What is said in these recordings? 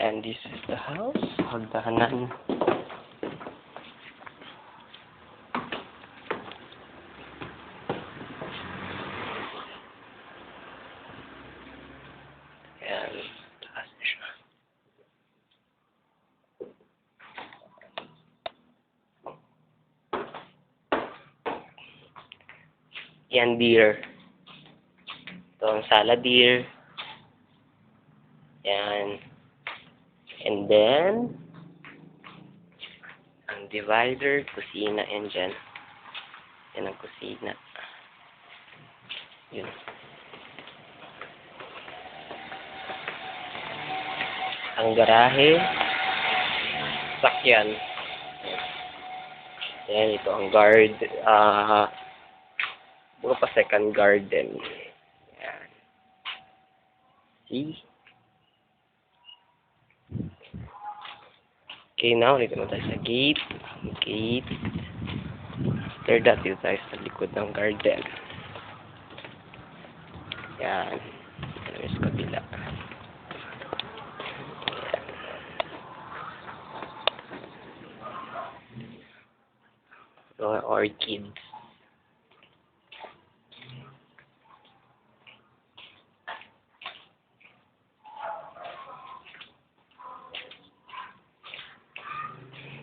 And this is the house. Hagdanan. Ayan. Taas na siya. Yan, deer. Ito ang saladier. Yan. And then, ang divider, kusina, yan dyan. Yan ang kusina. Yun. Ang garahe, sakyan. Yan, ito ang guard, buka pa second garden. Yan. See? Okay, now, dito na tayo sa gate. Gate. After that, dito tayo sa likod ng garden. Yan. Yan yung sa kabila. Mga orchids.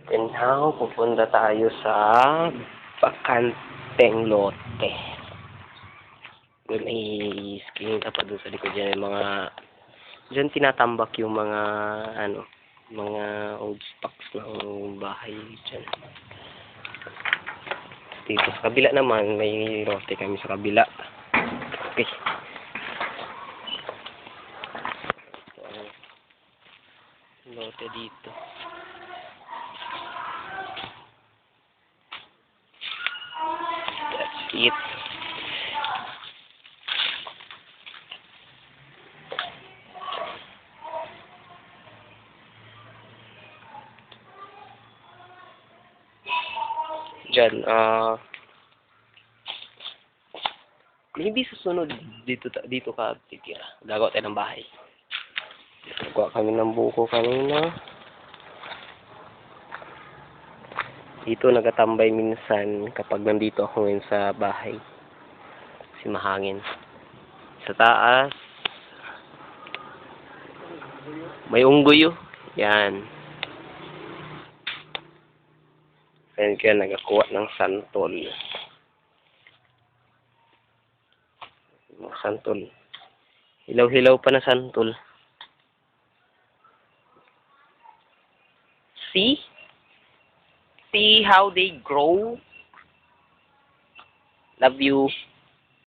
And now, pupunta tayo sa bakanteng lote. Doon ay skiing pa doon sa likod dyan. Mga, dyan tinatambak yung mga, mga old stocks ng bahay dyan. Dito sa kabila naman, may lote kami sa kabila. Okay. Lote dito. That's it. Diyan, maybe susunod dito ka titira. Gagawa tayo ng bahay. Nagawa kami ng buko kanina. Dito nagatambay minsan kapag nandito ako ngayon sa bahay. Kasi mahangin. Sa taas, may unggoy. Yan. Ayan kaya nagakuha ng santol. Mga santol. Hilaw-hilaw pa na santol. See? See how they grow? Love you.